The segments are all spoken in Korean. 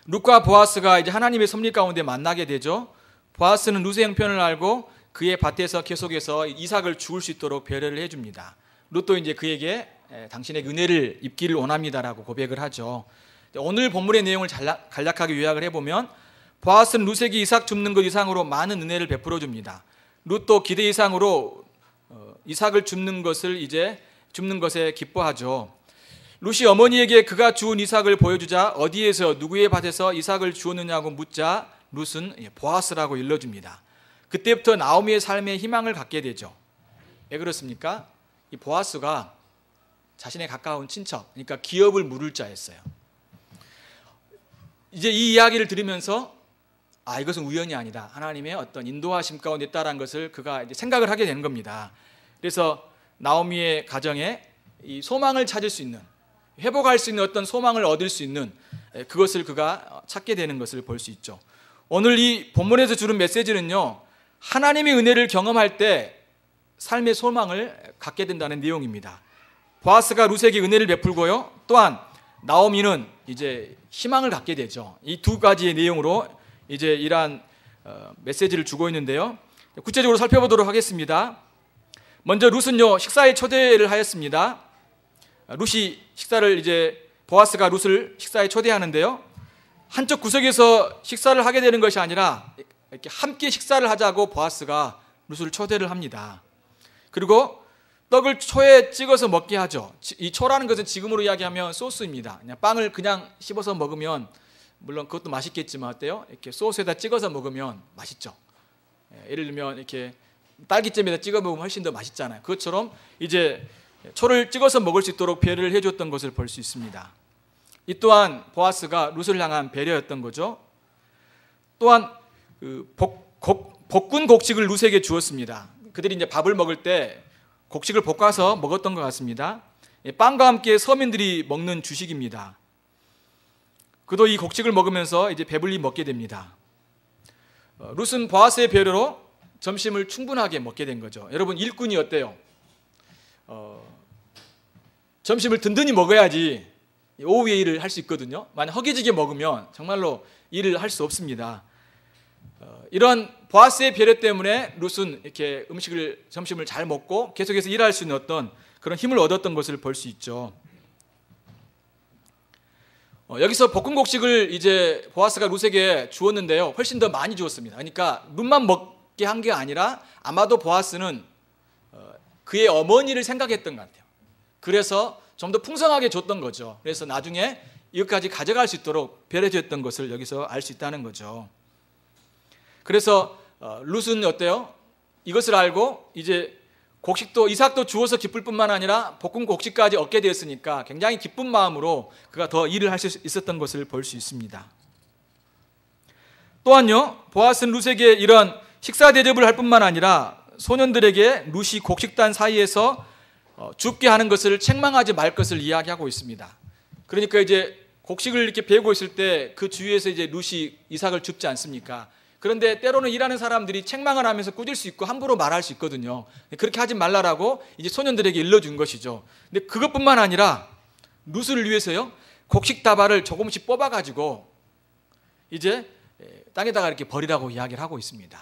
룻과 보아스가 이제 하나님의 섭리 가운데 만나게 되죠. 보아스는 룻의 형편을 알고 그의 밭에서 계속해서 이삭을 죽을 수 있도록 배려를 해줍니다. 룻도 이제 그에게 당신의 은혜를 입기를 원합니다라고 고백을 하죠. 오늘 본문의 내용을 간략하게 요약을 해보면 보아스는 룻에게 이삭 줍는 것 이상으로 많은 은혜를 베풀어 줍니다. 룻도 기대 이상으로 이삭을 줍는 것에 기뻐하죠. 룻이 어머니에게 그가 주운 이삭을 보여주자 어디에서 누구의 밭에서 이삭을 주었느냐고 묻자 룻은 보아스라고 일러줍니다. 그때부터 나오미의 삶에 희망을 갖게 되죠. 왜 그렇습니까? 이 보아스가 자신의 가까운 친척, 그러니까 기업을 물을 자였어요. 이제 이 이야기를 들으면서 이것은 우연이 아니다, 하나님의 어떤 인도하심 가운데 있다라는 것을 그가 이제 생각을 하게 되는 겁니다. 그래서 나오미의 가정에 이 소망을 찾을 수 있는, 회복할 수 있는 어떤 소망을 얻을 수 있는 그것을 그가 찾게 되는 것을 볼 수 있죠. 오늘 이 본문에서 주는 메시지는요, 하나님의 은혜를 경험할 때 삶의 소망을 갖게 된다는 내용입니다. 보아스가 룻에게 은혜를 베풀고요, 또한 나오미는 이제 희망을 갖게 되죠. 이 두 가지의 내용으로 이제 이러한 메시지를 주고 있는데요. 구체적으로 살펴보도록 하겠습니다. 먼저 룻은요, 식사에 초대를 하였습니다. 룻이 보아스가 룻을 식사에 초대하는데요, 한쪽 구석에서 식사를 하게 되는 것이 아니라 이렇게 함께 식사를 하자고 보아스가 룻을 초대를 합니다. 그리고 떡을 초에 찍어서 먹게 하죠. 이 초라는 것은 지금으로 이야기하면 소스입니다. 그냥 빵을 그냥 씹어서 먹으면 물론 그것도 맛있겠지만 어때요? 이렇게 소스에다 찍어서 먹으면 맛있죠. 예를 들면 이렇게 딸기잼에다 찍어 먹으면 훨씬 더 맛있잖아요. 그것처럼 이제 초를 찍어서 먹을 수 있도록 배려를 해줬던 것을 볼 수 있습니다. 이 또한 보아스가 룻을 향한 배려였던 거죠. 또한 볶은 곡식을 룻에게 주었습니다. 그들이 이제 밥을 먹을 때 곡식을 볶아서 먹었던 것 같습니다. 빵과 함께 서민들이 먹는 주식입니다. 그도 이 곡식을 먹으면서 이제 배불리 먹게 됩니다. 룻은 보아스의 배려로 점심을 충분하게 먹게 된 거죠. 여러분, 일꾼이 어때요? 점심을 든든히 먹어야지 오후에 일을 할 수 있거든요. 만약 허기지게 먹으면 정말로 일을 할 수 없습니다. 이런 보아스의 배려 때문에 룻은 이렇게 점심을 잘 먹고 계속해서 일할 수 있는 어떤 그런 힘을 얻었던 것을 볼 수 있죠. 여기서 볶은 곡식을 이제 보아스가 룻에게 주었는데요, 훨씬 더 많이 주었습니다. 그러니까 룻만 먹게 한 게 아니라 아마도 보아스는 그의 어머니를 생각했던 것 같아요. 그래서 좀 더 풍성하게 줬던 거죠. 그래서 나중에 이것까지 가져갈 수 있도록 배려줬던 것을 여기서 알 수 있다는 거죠. 그래서 룻은 어때요? 이것을 알고 이제 이삭도 주어서 기쁠 뿐만 아니라 볶은 곡식까지 얻게 되었으니까 굉장히 기쁜 마음으로 그가 더 일을 할 수 있었던 것을 볼 수 있습니다. 또한요, 보아스는 룻에게 이런 식사 대접을 할 뿐만 아니라 소년들에게 룻이 곡식단 사이에서 줍게 하는 것을 책망하지 말 것을 이야기하고 있습니다. 그러니까 이제 곡식을 이렇게 베고 있을 때 그 주위에서 이제 룻이 이삭을 줍지 않습니까? 그런데 때로는 일하는 사람들이 책망을 하면서 꾸질 수 있고 함부로 말할 수 있거든요. 그렇게 하지 말라라고 이제 소년들에게 일러준 것이죠. 근데 그것뿐만 아니라 룻을 위해서요, 곡식 다발을 조금씩 뽑아가지고 이제 땅에다가 이렇게 버리라고 이야기를 하고 있습니다.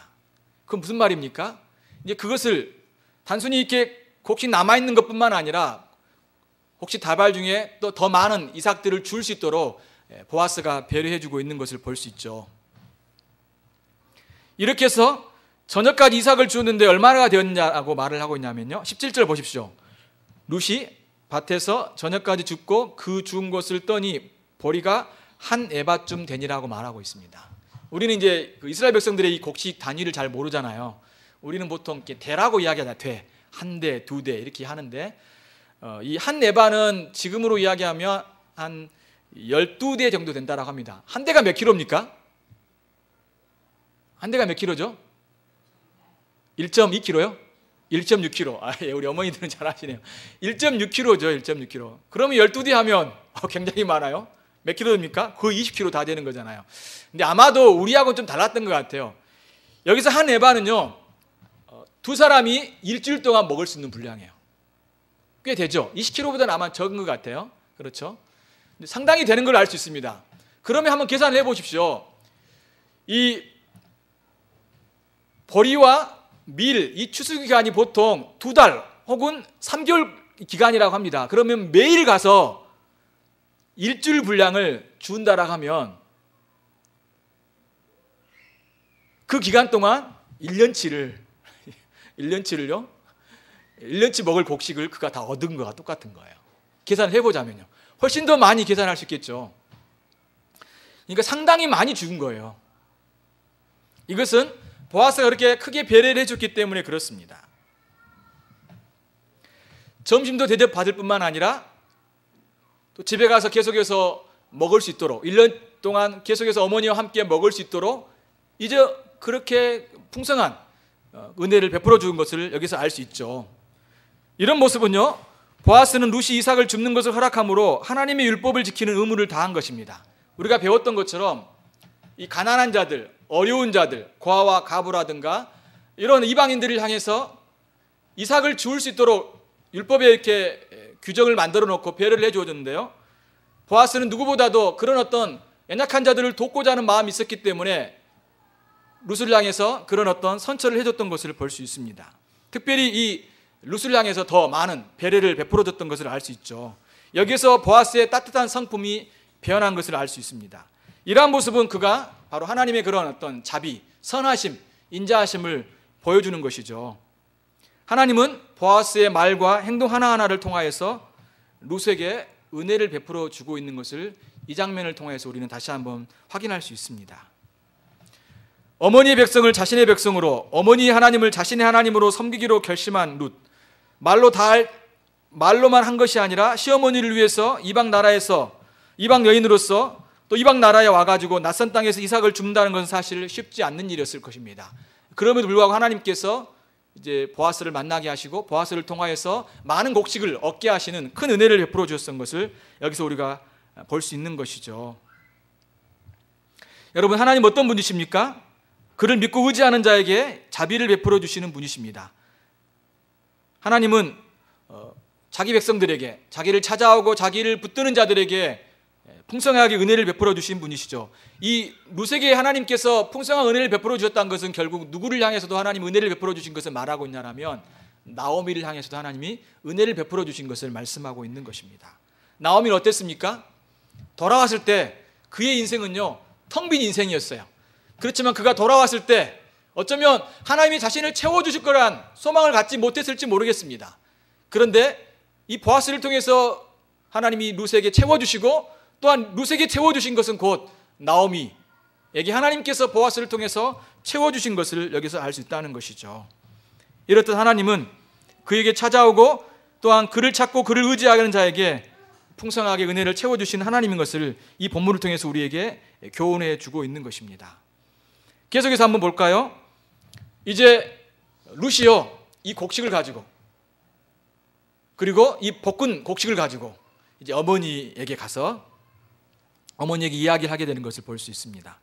그건 무슨 말입니까? 이제 그것을 단순히 이렇게 곡식 남아있는 것뿐만 아니라 곡식 다발 중에 또 더 많은 이삭들을 줄 수 있도록 보아스가 배려해주고 있는 것을 볼 수 있죠. 이렇게 해서 저녁까지 이삭을 주었는데 얼마나 되었냐고 말을 하고 있냐면요, 17절 보십시오. 룻이 밭에서 저녁까지 줍고 그 주운 것을 떠니 보리가 한 에바쯤 되니라고 말하고 있습니다. 우리는 이제 그 이스라엘 백성들의 이 곡식 단위를 잘 모르잖아요. 우리는 보통 이렇게 대라고 이야기하다, 대, 한 대, 두 대 이렇게 하는데 이 한 에바는 지금으로 이야기하면 한 12대 정도 된다라고 합니다. 한 대가 몇 킬로입니까? 한 대가 몇 킬로죠? 1.2킬로요? 1.6킬로. 우리 어머니들은 잘 아시네요. 1.6킬로죠. 1.6킬로. 그러면 12대 하면 굉장히 많아요. 몇 킬로입니까? 거의 20킬로 다 되는 거잖아요. 근데 아마도 우리하고는 좀 달랐던 것 같아요. 여기서 한 에바는요, 두 사람이 일주일 동안 먹을 수 있는 분량이에요. 꽤 되죠. 20킬로보다는 아마 적은 것 같아요. 그렇죠? 상당히 되는 걸 알 수 있습니다. 그러면 한번 계산을 해보십시오. 이 보리와 밀, 이 추수 기간이 보통 2달 혹은 3개월 기간이라고 합니다. 그러면 매일 가서 일주일 분량을 준다라고 하면 그 기간 동안 1년치를요 1년치 먹을 곡식을 그가 다 얻은 거와 똑같은 거예요. 계산을 해보자면요. 훨씬 더 많이 계산할 수 있겠죠. 그러니까 상당히 많이 죽은 거예요. 이것은 보아스가 그렇게 크게 배려를 해줬기 때문에 그렇습니다. 점심도 대접 받을 뿐만 아니라 또 집에 가서 계속해서 먹을 수 있도록 1년 동안 계속해서 어머니와 함께 먹을 수 있도록 이제 그렇게 풍성한 은혜를 베풀어 주는 것을 여기서 알 수 있죠. 이런 모습은요, 보아스는 루시 이삭을 줍는 것을 허락함으로 하나님의 율법을 지키는 의무를 다한 것입니다. 우리가 배웠던 것처럼 이 가난한 자들, 어려운 자들, 고아와 가부라든가 이런 이방인들을 향해서 이삭을 주울 수 있도록 율법에 이렇게 규정을 만들어 놓고 배려를 해주었는데요, 보아스는 누구보다도 그런 어떤 연약한 자들을 돕고자 하는 마음이 있었기 때문에 룻을 향해서 그런 어떤 선처를 해줬던 것을 볼 수 있습니다. 특별히 이 룻을 향해서 더 많은 배려를 베풀어줬던 것을 알 수 있죠. 여기서 보아스의 따뜻한 성품이 변한 것을 알 수 있습니다. 이러한 모습은 그가 바로 하나님의 그런 어떤 자비, 선하심, 인자하심을 보여주는 것이죠. 하나님은 보아스의 말과 행동 하나하나를 통하여서 룻에게 은혜를 베풀어 주고 있는 것을 이 장면을 통해서 우리는 다시 한번 확인할 수 있습니다. 어머니의 백성을 자신의 백성으로, 어머니 하나님을 자신의 하나님으로 섬기기로 결심한 룻. 말로만 한 것이 아니라 시어머니를 위해서 이방 나라에서 이방 여인으로서 또 이방 나라에 와가지고 낯선 땅에서 이삭을 줍는다는 것은 사실 쉽지 않는 일이었을 것입니다. 그럼에도 불구하고 하나님께서 이제 보아스를 만나게 하시고 보아스를 통하여서 많은 곡식을 얻게 하시는 큰 은혜를 베풀어 주셨던 것을 여기서 우리가 볼 수 있는 것이죠. 여러분, 하나님 어떤 분이십니까? 그를 믿고 의지하는 자에게 자비를 베풀어 주시는 분이십니다. 하나님은 자기 백성들에게, 자기를 찾아오고 자기를 붙드는 자들에게 풍성하게 은혜를 베풀어 주신 분이시죠. 이 룻에게 하나님께서 풍성한 은혜를 베풀어 주셨다는 것은 결국 누구를 향해서도 하나님 은혜를 베풀어 주신 것을 말하고 있냐면 나오미를 향해서도 하나님이 은혜를 베풀어 주신 것을 말씀하고 있는 것입니다. 나오미는 어땠습니까? 돌아왔을 때 그의 인생은요, 텅 빈 인생이었어요. 그렇지만 그가 돌아왔을 때 어쩌면 하나님이 자신을 채워주실 거란 소망을 갖지 못했을지 모르겠습니다. 그런데 이 보아스를 통해서 하나님이 룻에게 채워주시고 또한 룻에게 채워주신 것은 곧 나오미에게 하나님께서 보아스를 통해서 채워주신 것을 여기서 알 수 있다는 것이죠. 이렇듯 하나님은 그에게 찾아오고 또한 그를 찾고 그를 의지하는 자에게 풍성하게 은혜를 채워주신 하나님인 것을 이 본문을 통해서 우리에게 교훈해 주고 있는 것입니다. 계속해서 한번 볼까요? 이제 룻이요, 이 곡식을 가지고 그리고 이 볶은 곡식을 가지고 이제 어머니에게 가서 어머니에게 이야기를 하게 되는 것을 볼 수 있습니다.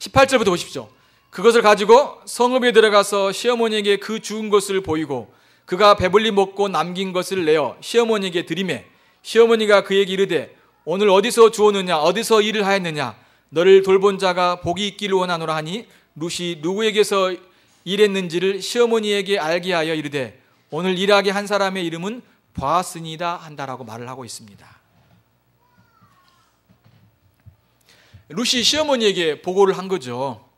18절부터 보십시오. 그것을 가지고 성읍에 들어가서 시어머니에게 그 주운 것을 보이고 그가 배불리 먹고 남긴 것을 내어 시어머니에게 드리매 시어머니가 그에게 이르되 오늘 어디서 주었느냐 어디서 일을 하였느냐 너를 돌본 자가 복이 있기를 원하노라 하니 룻이 누구에게서 일했는지를 시어머니에게 알게 하여 이르되 오늘 일하게 한 사람의 이름은 보아스니이다 한다라고 말을 하고 있습니다. 룻이 시어머니에게 보고를 한 거죠.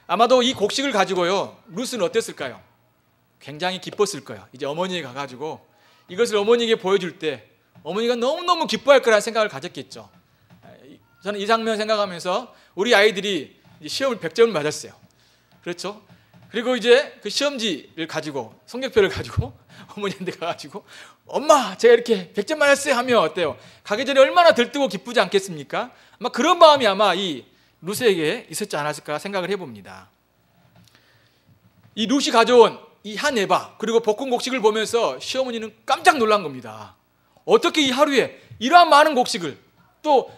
아마도 이 곡식을 가지고요, 룻은 어땠을까요? 굉장히 기뻤을 거예요. 이제 어머니에 가가지고 이것을 어머니에게 보여줄 때 어머니가 너무너무 기뻐할 거라는 생각을 가졌겠죠. 저는 이 장면 생각하면서 우리 아이들이 이제 시험을 100점을 맞았어요. 그렇죠? 그리고 이제 그 시험지를 가지고 성적표를 가지고 어머니한테 가가지고 엄마 제가 이렇게 100점 맞았어요 하면 어때요? 가기 전에 얼마나 들뜨고 기쁘지 않겠습니까? 아마 그런 마음이 아마 이 룻에게 있었지 않았을까 생각을 해봅니다. 이 룻이 가져온 이 한 에바 그리고 볶은 곡식을 보면서 시어머니는 깜짝 놀란 겁니다. 어떻게 이 하루에 이러한 많은 곡식을 또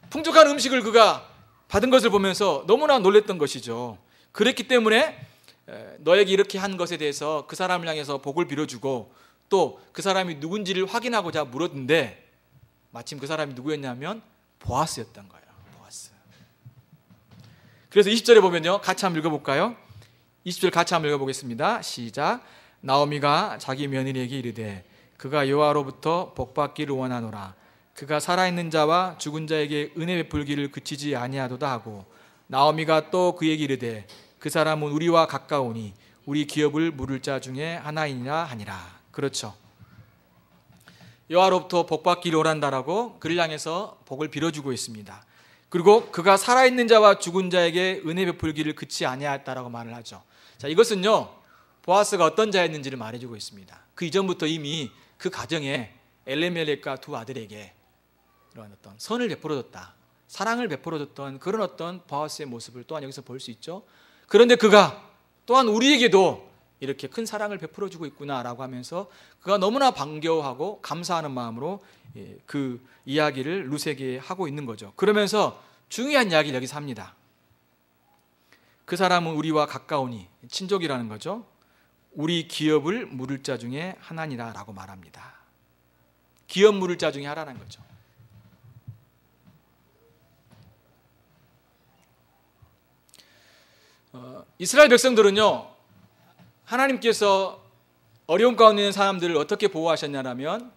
풍족한 음식을 그가 받은 것을 보면서 너무나 놀랬던 것이죠. 그랬기 때문에 너에게 이렇게 한 것에 대해서 그 사람을 향해서 복을 빌어주고 또 그 사람이 누군지를 확인하고자 물었는데 마침 그 사람이 누구였냐면 보아스였던 거예요. 보아스. 그래서 20절에 보면요, 같이 한번 읽어볼까요? 20절 같이 한번 읽어보겠습니다. 시작. 나오미가 자기 며느리에게 이르되 그가 여호와로부터 복받기를 원하노라. 그가 살아있는 자와 죽은 자에게 은혜 베풀기를 그치지 아니하도다 하고, 나오미가 또 그에게 이르되 그 사람은 우리와 가까우니 우리 기업을 물을 자 중에 하나이니라 하니라. 그렇죠. 여호와로부터 복받기를 원한다라고 그를 향해서 복을 빌어주고 있습니다. 그리고 그가 살아있는 자와 죽은 자에게 은혜 베풀기를 그치 아니하였다라고 말을 하죠. 자, 이것은요, 보아스가 어떤 자였는지를 말해주고 있습니다. 그 이전부터 이미 그 가정에 엘레멜렉과 두 아들에게 이런 어떤 선을 베풀어줬다, 사랑을 베풀어줬던 그런 어떤 보아스의 모습을 또한 여기서 볼 수 있죠. 그런데 그가 또한 우리에게도 이렇게 큰 사랑을 베풀어주고 있구나라고 하면서 그가 너무나 반겨워하고 감사하는 마음으로 그 이야기를 룻에게 하고 있는 거죠. 그러면서 중요한 이야기를 여기서 합니다. 그 사람은 우리와 가까우니, 친족이라는 거죠. 우리 기업을 물을 자 중에 하나니라 라고 말합니다. 기업 물을 자 중에 하나라는 거죠. 이스라엘 백성들은요, 하나님께서 어려움 가운데 있는 사람들을 어떻게 보호하셨냐면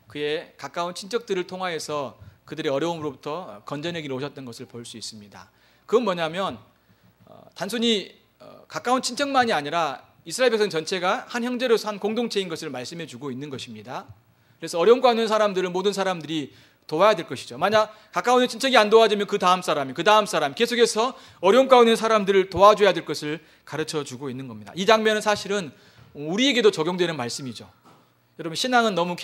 그의 가까운 친척들을 통하여서 그들의 어려움으로부터 건져내기로 오셨던 것을 볼 수 있습니다. 그건 뭐냐면 단순히 가까운 친척만이 아니라 이스라엘 백성 전체가 한 형제로서 한 공동체인 것을 말씀해 주고 있는 것입니다. 그래서 어려움 가운데 있는 사람들을 모든 사람들이 도와야 될 것이죠. 만약 가까운 친척이 안 도와주면 그 다음 사람 계속해서 어려움 가운데 있는 사람들을 도와줘야 될 것을 가르쳐 주고 있는 겁니다. 이 장면은 사실은 우리에게도 적용되는 말씀이죠. 여러분, 신앙은 너무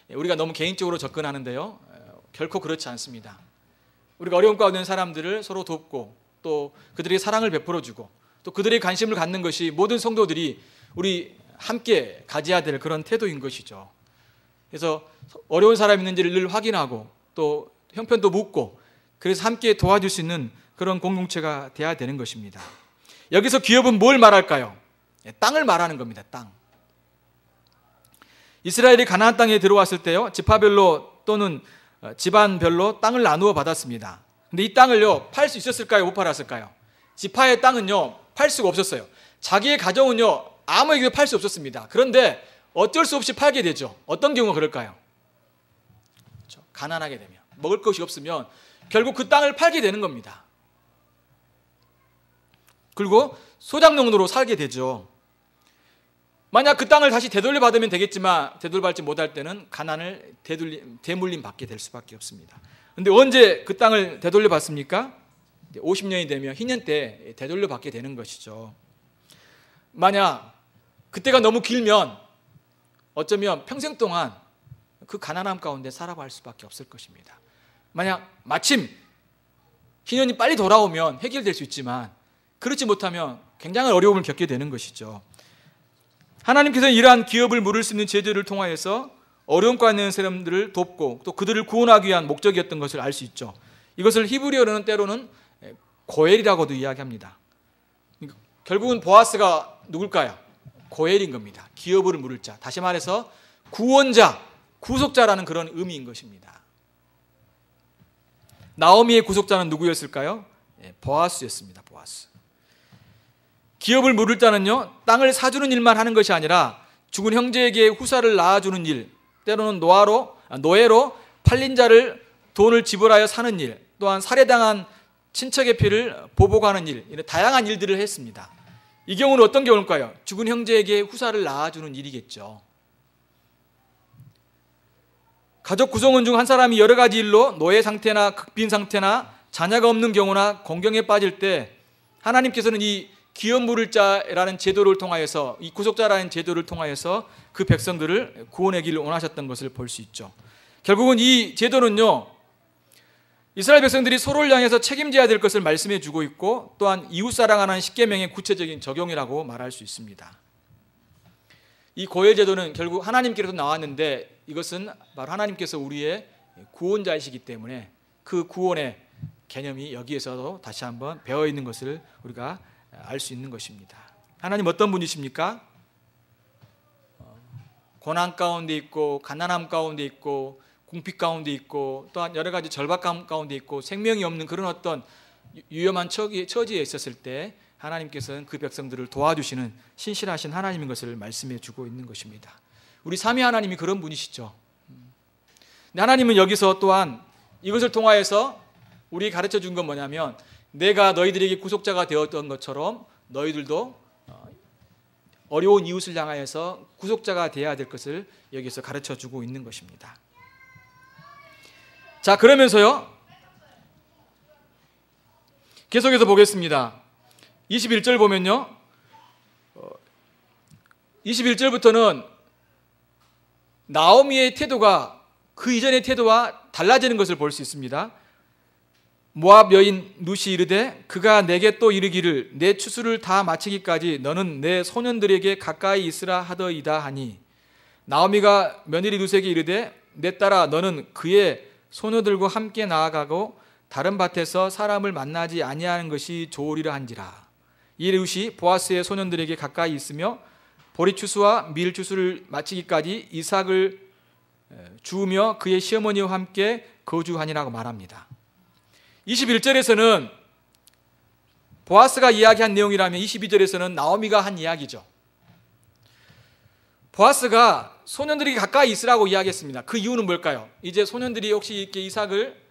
우리가 너무 개인적으로 접근하는데요, 결코 그렇지 않습니다. 우리가 어려움 가운데 있는 사람들을 서로 돕고 또 그들에게 사랑을 베풀어주고 또 그들의 관심을 갖는 것이 모든 성도들이 우리 함께 가져야 될 그런 태도인 것이죠. 그래서 어려운 사람이 있는지를 늘 확인하고 또 형편도 묻고, 그래서 함께 도와줄 수 있는 그런 공동체가 돼야 되는 것입니다. 여기서 기업은 뭘 말할까요? 땅을 말하는 겁니다. 땅. 이스라엘이 가나안 땅에 들어왔을 때요, 지파별로 또는 집안별로 땅을 나누어 받았습니다. 근데 이 땅을요, 팔 수 있었을까요? 못 팔았을까요? 지파의 땅은요, 팔 수가 없었어요. 자기의 가정은요, 아무에게도 팔 수 없었습니다. 그런데 어쩔 수 없이 팔게 되죠. 어떤 경우가 그럴까요? 그렇죠. 가난하게 되면, 먹을 것이 없으면 결국 그 땅을 팔게 되는 겁니다. 그리고 소작농으로 살게 되죠. 만약 그 땅을 다시 되돌려 받으면 되겠지만 되돌려받지 못할 때는 가난을 대물림 받게 될 수밖에 없습니다. 그런데 언제 그 땅을 되돌려 받습니까? 50년이 되면 희년 때 되돌려 받게 되는 것이죠. 만약 그때가 너무 길면 어쩌면 평생 동안 그 가난함 가운데 살아갈 수밖에 없을 것입니다. 만약 마침 희년이 빨리 돌아오면 해결될 수 있지만 그렇지 못하면 굉장한 어려움을 겪게 되는 것이죠. 하나님께서는 이러한 기업을 물을 수 있는 제도를 통하여서 어려움 가운데 있는 사람들을 돕고 또 그들을 구원하기 위한 목적이었던 것을 알 수 있죠. 이것을 히브리어로는 때로는 고엘이라고도 이야기합니다. 결국은 보아스가 누굴까요? 고엘인 겁니다. 기업을 물을 자, 다시 말해서 구원자, 구속자라는 그런 의미인 것입니다. 나오미의 구속자는 누구였을까요? 보아스였습니다. 보아스. 기업을 물을 자는요, 땅을 사주는 일만 하는 것이 아니라 죽은 형제에게 후사를 낳아주는 일, 때로는 노예로 팔린 자를 돈을 지불하여 사는 일, 또한 살해당한 친척의 피를 보복하는 일, 이런 다양한 일들을 했습니다. 이 경우는 어떤 경우일까요? 죽은 형제에게 후사를 낳아주는 일이겠죠. 가족 구성원 중 한 사람이 여러 가지 일로 노예 상태나 극빈 상태나 자녀가 없는 경우나 공경에 빠질 때 하나님께서는 이 기업 물을 자라는 제도를 통하여서, 이 구속자라는 제도를 통하여서 그 백성들을 구원하기를 원하셨던 것을 볼 수 있죠. 결국은 이 제도는요, 이스라엘 백성들이 서로를 향해서 책임져야 될 것을 말씀해 주고 있고, 또한 이웃사랑하는 십계명의 구체적인 적용이라고 말할 수 있습니다. 이 고엘 제도는 결국 하나님께로서 나왔는데 이것은 바로 하나님께서 우리의 구원자이시기 때문에 그 구원의 개념이 여기에서도 다시 한번 배어 있는 것을 우리가 알 수 있는 것입니다. 하나님 어떤 분이십니까? 고난 가운데 있고 가난함 가운데 있고 궁핍 가운데 있고 또한 여러 가지 절박 가운데 있고 생명이 없는 그런 어떤 위험한 처지에 있었을 때 하나님께서는 그 백성들을 도와주시는 신실하신 하나님인 것을 말씀해 주고 있는 것입니다. 우리 삼위 하나님이 그런 분이시죠. 근데 하나님은 여기서 또한 이것을 통하여서 우리 가르쳐 준 건 뭐냐면 내가 너희들에게 구속자가 되었던 것처럼 너희들도 어려운 이웃을 향하여서 구속자가 되어야 될 것을 여기서 가르쳐 주고 있는 것입니다. 자, 그러면서요 계속해서 보겠습니다. 21절 보면요 21절부터는 나오미의 태도가 그 이전의 태도와 달라지는 것을 볼 수 있습니다. 모압 여인 룻이 이르되 그가 내게 또 이르기를 내 추수를 다 마치기까지 너는 내 소년들에게 가까이 있으라 하더이다 하니 나오미가 며느리 룻에게 이르되 내 딸아 너는 그의 소녀들과 함께 나아가고 다른 밭에서 사람을 만나지 아니하는 것이 좋으리라 한지라. 이 룻이 보아스의 소년들에게 가까이 있으며 보리 추수와 밀 추수를 마치기까지 이삭을 주우며 그의 시어머니와 함께 거주하니라고 말합니다. 21절에서는 보아스가 이야기한 내용이라면 22절에서는 나오미가 한 이야기죠. 보아스가 소년들에게 가까이 있으라고 이야기했습니다. 그 이유는 뭘까요? 이제 소년들이 혹시 이렇게 이삭을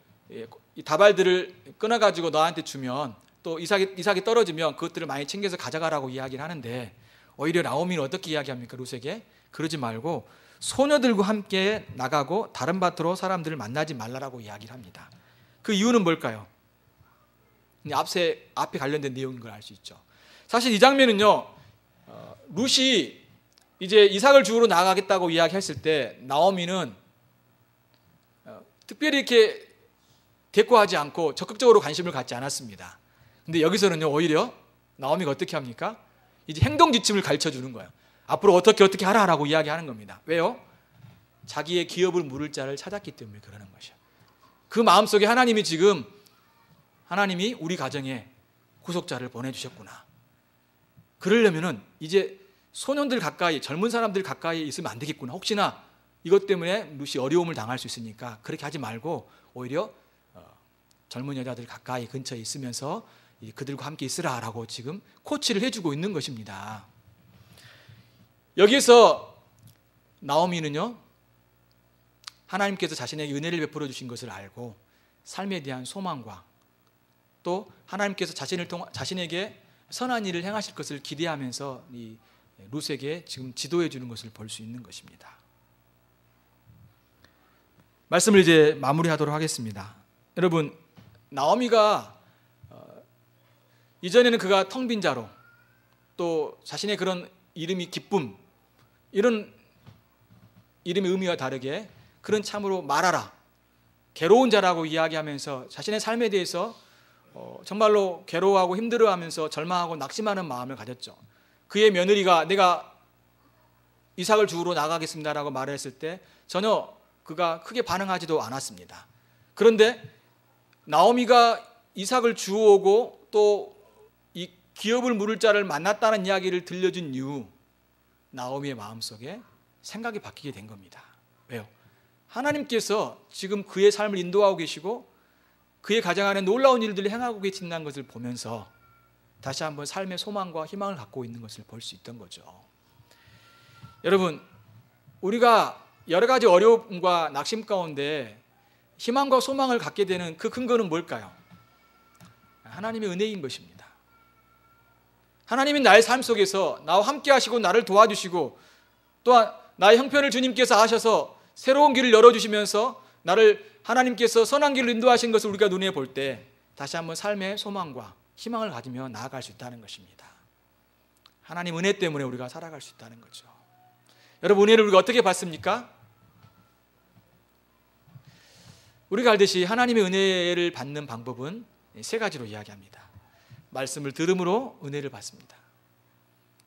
다발들을 끊어가지고 너한테 주면 또 이삭이 떨어지면 그것들을 많이 챙겨서 가져가라고 이야기를 하는데 오히려 나오미는 어떻게 이야기합니까? 룻에게 그러지 말고 소녀들과 함께 나가고 다른 밭으로 사람들을 만나지 말라라고 이야기를 합니다. 그 이유는 뭘까요? 앞에 관련된 내용인 걸 알 수 있죠. 사실 이 장면은요 룻이 이제 이삭을 주우러 나가겠다고 이야기했을 때 나오미는 특별히 이렇게 대꾸하지 않고 적극적으로 관심을 갖지 않았습니다. 근데 여기서는요 오히려 나오미가 어떻게 합니까? 이제 행동 지침을 가르쳐 주는 거예요. 앞으로 어떻게 하라라고 이야기하는 겁니다. 왜요? 자기의 기업을 물을 자를 찾았기 때문에 그러는 것이요. 그 마음속에 하나님이 우리 가정에 구속자를 보내주셨구나. 그러려면은 이제 소년들 가까이, 젊은 사람들 가까이 있으면 안 되겠구나. 혹시나 이것 때문에 룻이 어려움을 당할 수 있으니까 그렇게 하지 말고 오히려 젊은 여자들 가까이 근처에 있으면서 그들과 함께 있으라라고 지금 코치를 해주고 있는 것입니다. 여기서 나오미는요 하나님께서 자신에게 은혜를 베풀어 주신 것을 알고 삶에 대한 소망과 또 하나님께서 자신에게 선한 일을 행하실 것을 기대하면서 이 룻에게 지금 지도해 주는 것을 볼 수 있는 것입니다. 말씀을 이제 마무리하도록 하겠습니다. 여러분, 나오미가 이전에는 그가 텅 빈 자로 또 자신의 그런 이름이 기쁨 이런 이름의 의미와 다르게 그런 참으로 말하라 괴로운 자라고 이야기하면서 자신의 삶에 대해서 정말로 괴로워하고 힘들어하면서 절망하고 낙심하는 마음을 가졌죠. 그의 며느리가 내가 이삭을 주우러 나가겠습니다라고 말을 했을 때 전혀 그가 크게 반응하지도 않았습니다. 그런데 나오미가 이삭을 주우오고 또 이 기업을 물을 자를 만났다는 이야기를 들려준 이후 나오미의 마음속에 생각이 바뀌게 된 겁니다. 왜요? 하나님께서 지금 그의 삶을 인도하고 계시고 그의 가정 안에 놀라운 일들을 행하고 계신다는 것을 보면서 다시 한번 삶의 소망과 희망을 갖고 있는 것을 볼 수 있던 거죠. 여러분, 우리가 여러 가지 어려움과 낙심 가운데 희망과 소망을 갖게 되는 그 근거는 뭘까요? 하나님의 은혜인 것입니다. 하나님이 나의 삶 속에서 나와 함께 하시고 나를 도와주시고 또한 나의 형편을 주님께서 아셔서 새로운 길을 열어주시면서 나를 하나님께서 선한 길로 인도하신 것을 우리가 눈에 볼 때 다시 한번 삶의 소망과 희망을 가지며 나아갈 수 있다는 것입니다. 하나님 은혜 때문에 우리가 살아갈 수 있다는 거죠. 여러분, 은혜를 우리가 어떻게 받습니까? 우리가 알듯이 하나님의 은혜를 받는 방법은 세 가지로 이야기합니다. 말씀을 들음으로 은혜를 받습니다.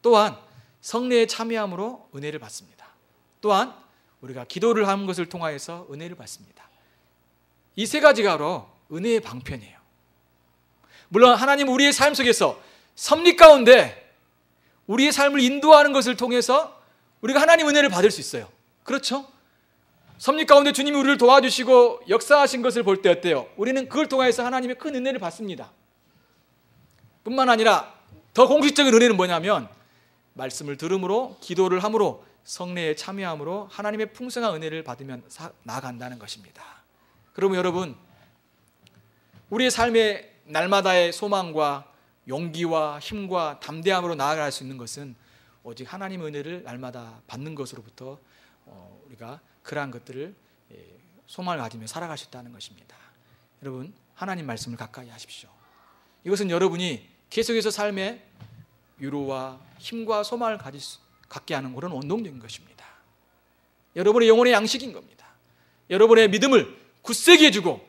또한 성례에 참여함으로 은혜를 받습니다. 또한 우리가 기도를 하는 것을 통하여서 은혜를 받습니다. 이 세 가지가 바로 은혜의 방편이에요. 물론 하나님 우리의 삶 속에서 섭리 가운데 우리의 삶을 인도하는 것을 통해서 우리가 하나님 은혜를 받을 수 있어요. 그렇죠? 섭리 가운데 주님이 우리를 도와주시고 역사하신 것을 볼 때 어때요? 우리는 그걸 통해서 하나님의 큰 은혜를 받습니다. 뿐만 아니라 더 공식적인 은혜는 뭐냐면 말씀을 들음으로, 기도를 함으로, 성례에 참여함으로 하나님의 풍성한 은혜를 받으면 나아간다는 것입니다. 그러면 여러분, 우리의 삶의 날마다의 소망과 용기와 힘과 담대함으로 나아갈 수 있는 것은 오직 하나님의 은혜를 날마다 받는 것으로부터 우리가 그러한 것들을 소망을 가지며 살아갈 수 있다는 것입니다. 여러분, 하나님 말씀을 가까이 하십시오. 이것은 여러분이 계속해서 삶의 위로와 힘과 소망을 갖게 하는 그런 원동력인 것입니다. 여러분의 영혼의 양식인 겁니다. 여러분의 믿음을 굳세게 해주고,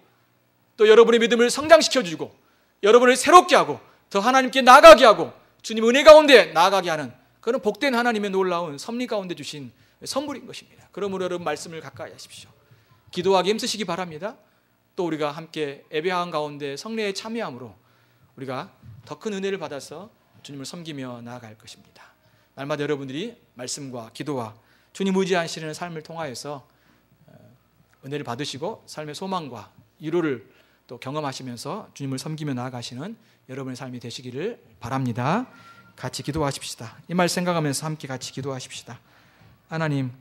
또 여러분의 믿음을 성장시켜주고, 여러분을 새롭게 하고 더 하나님께 나아가게 하고 주님 은혜 가운데 나아가게 하는 그런 복된 하나님의 놀라운 섭리 가운데 주신 선물인 것입니다. 그러므로 여러분, 말씀을 가까이 하십시오. 기도하기 힘쓰시기 바랍니다. 또 우리가 함께 예배하는 가운데 성례에 참여함으로 우리가 더 큰 은혜를 받아서 주님을 섬기며 나아갈 것입니다. 날마다 여러분들이 말씀과 기도와 주님 의지하시는 삶을 통하여서 은혜를 받으시고 삶의 소망과 위로를 또 경험하시면서 주님을 섬기며 나아가시는 여러분의 삶이 되시기를 바랍니다. 같이 기도하십시다. 이 말 생각하면서 함께 같이 기도하십시다. 하나님,